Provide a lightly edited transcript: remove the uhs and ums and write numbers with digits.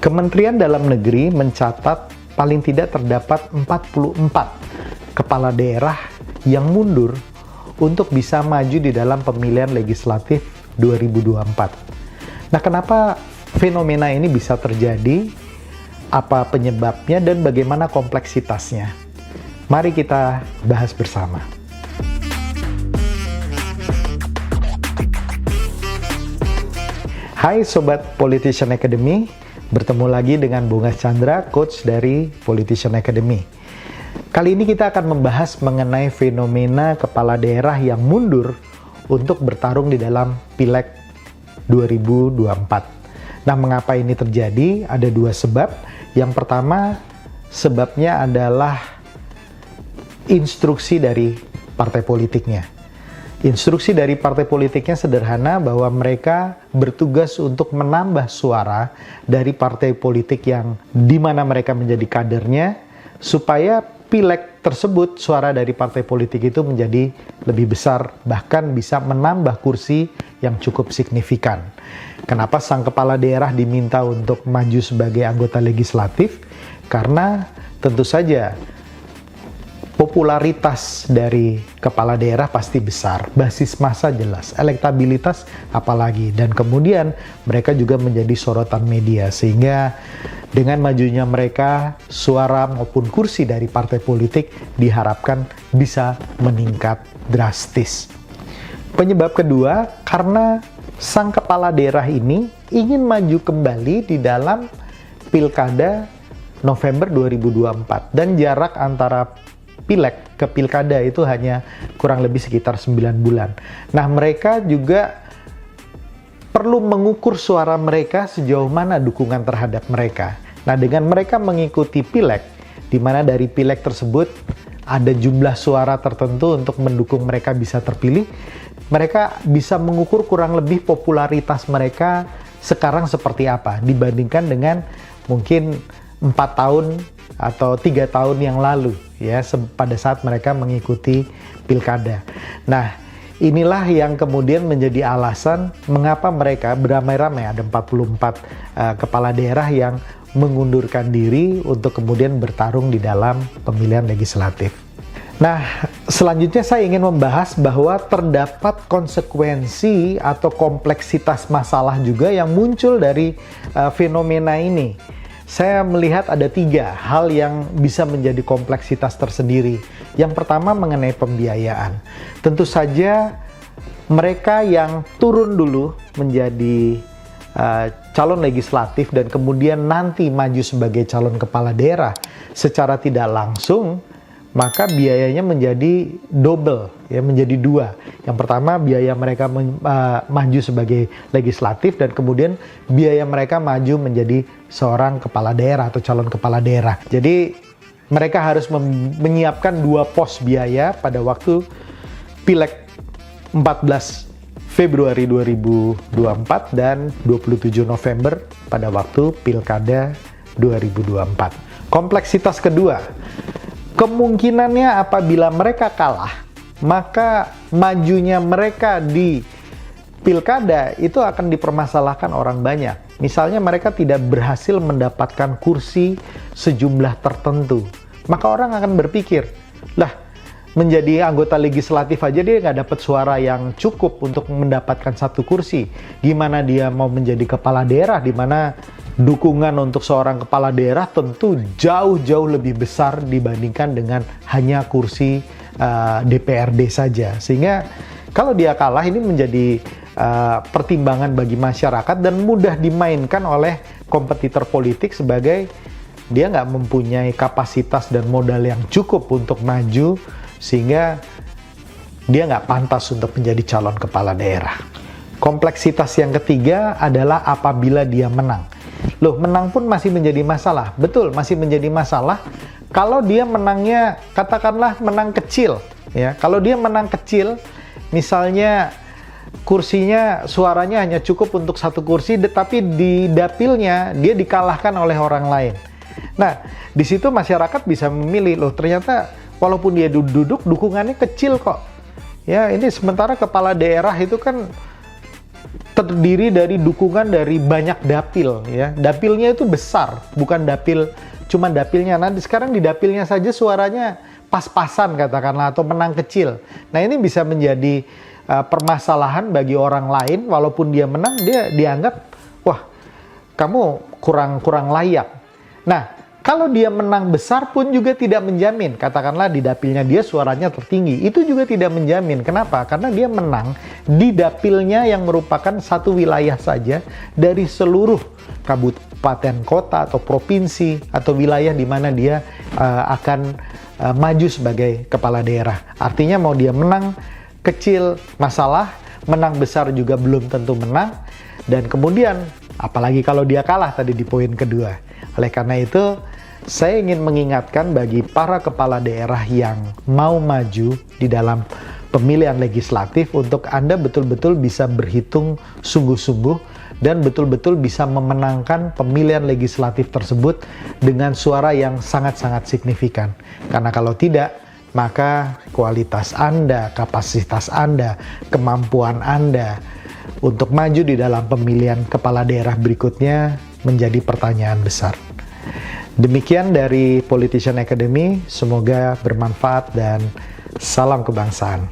Kementerian Dalam Negeri mencatat paling tidak terdapat 44 kepala daerah yang mundur untuk bisa maju di dalam pemilihan legislatif 2024. Nah, kenapa fenomena ini bisa terjadi? Apa penyebabnya dan bagaimana kompleksitasnya? Mari kita bahas bersama. Hai Sobat Politician Academy, bertemu lagi dengan Bunga Chandra, Coach dari Politician Academy. Kali ini kita akan membahas mengenai fenomena kepala daerah yang mundur untuk bertarung di dalam Pileg 2024. Nah, mengapa ini terjadi? Ada dua sebab. Yang pertama, sebabnya adalah instruksi dari partai politiknya. Instruksi dari partai politiknya sederhana bahwa mereka bertugas untuk menambah suara dari partai politik yang di mana mereka menjadi kadernya, supaya pileg tersebut suara dari partai politik itu menjadi lebih besar, bahkan bisa menambah kursi yang cukup signifikan. Kenapa sang kepala daerah diminta untuk maju sebagai anggota legislatif? Karena tentu saja popularitas dari kepala daerah pasti besar, basis massa jelas, elektabilitas apalagi, dan kemudian mereka juga menjadi sorotan media, sehingga dengan majunya mereka, suara maupun kursi dari partai politik diharapkan bisa meningkat drastis. Penyebab kedua, karena sang kepala daerah ini ingin maju kembali di dalam Pilkada November 2024, dan jarak antara pileg ke pilkada itu hanya kurang lebih sekitar 9 bulan. Nah, mereka juga perlu mengukur suara mereka sejauh mana dukungan terhadap mereka. Nah, dengan mereka mengikuti pileg, di mana dari pileg tersebut ada jumlah suara tertentu untuk mendukung mereka bisa terpilih, mereka bisa mengukur kurang lebih popularitas mereka sekarang seperti apa dibandingkan dengan mungkin 4 tahun atau 3 tahun yang lalu, ya, pada saat mereka mengikuti pilkada. Nah, inilah yang kemudian menjadi alasan mengapa mereka beramai-ramai, ada 44 kepala daerah yang mengundurkan diri untuk kemudian bertarung di dalam pemilihan legislatif. Nah, selanjutnya saya ingin membahas bahwa terdapat konsekuensi atau kompleksitas masalah juga yang muncul dari fenomena ini. Saya melihat ada 3 hal yang bisa menjadi kompleksitas tersendiri. Yang pertama mengenai pembiayaan. Tentu saja mereka yang turun dulu menjadi calon legislatif dan kemudian nanti maju sebagai calon kepala daerah secara tidak langsung, maka biayanya menjadi double, ya, menjadi 2. Yang pertama, biaya mereka maju sebagai legislatif, dan kemudian biaya mereka maju menjadi seorang kepala daerah atau calon kepala daerah. Jadi mereka harus menyiapkan 2 pos biaya pada waktu Pileg 14 Februari 2024 dan 27 November pada waktu Pilkada 2024. Kompleksitas kedua, kemungkinannya apabila mereka kalah, maka majunya mereka di pilkada itu akan dipermasalahkan orang banyak. Misalnya mereka tidak berhasil mendapatkan kursi sejumlah tertentu, maka orang akan berpikir, lah, menjadi anggota legislatif aja dia nggak dapat suara yang cukup untuk mendapatkan 1 kursi. Gimana dia mau menjadi kepala daerah, di mana dukungan untuk seorang kepala daerah tentu jauh-jauh lebih besar dibandingkan dengan hanya kursi DPRD saja. Sehingga kalau dia kalah, ini menjadi pertimbangan bagi masyarakat dan mudah dimainkan oleh kompetitor politik sebagai dia nggak mempunyai kapasitas dan modal yang cukup untuk maju, sehingga dia nggak pantas untuk menjadi calon kepala daerah. Kompleksitas yang ketiga adalah apabila dia menang. Loh, menang pun masih menjadi masalah. Betul, masih menjadi masalah kalau dia menangnya, katakanlah menang kecil, ya. Kalau dia menang kecil, misalnya kursinya, suaranya hanya cukup untuk 1 kursi, tetapi di dapilnya dia dikalahkan oleh orang lain. Nah, di situ masyarakat bisa memilih, loh, ternyata walaupun dia duduk, dukungannya kecil kok. Ya, ini sementara kepala daerah itu kan terdiri dari dukungan dari banyak dapil ya. Dapilnya itu besar, bukan dapil cuma dapilnya. Nanti sekarang di dapilnya saja suaranya pas-pasan katakanlah atau menang kecil. Nah, ini bisa menjadi permasalahan bagi orang lain, walaupun dia menang dia dianggap wah, kamu kurang layak. Nah, kalau dia menang besar pun juga tidak menjamin. Katakanlah di dapilnya dia suaranya tertinggi, itu juga tidak menjamin. Kenapa? Karena dia menang di dapilnya yang merupakan satu wilayah saja dari seluruh kabupaten kota atau provinsi atau wilayah di mana dia akan maju sebagai kepala daerah. Artinya mau dia menang kecil masalah, menang besar juga belum tentu menang. Dan kemudian apalagi kalau dia kalah tadi di poin kedua. Oleh karena itu, saya ingin mengingatkan bagi para kepala daerah yang mau maju di dalam pemilihan legislatif untuk Anda betul-betul bisa berhitung sungguh-sungguh dan betul-betul bisa memenangkan pemilihan legislatif tersebut dengan suara yang sangat-sangat signifikan. Karena kalau tidak, maka kualitas Anda, kapasitas Anda, kemampuan Anda untuk maju di dalam pemilihan kepala daerah berikutnya menjadi pertanyaan besar. Demikian dari Politician Academy, semoga bermanfaat dan salam kebangsaan.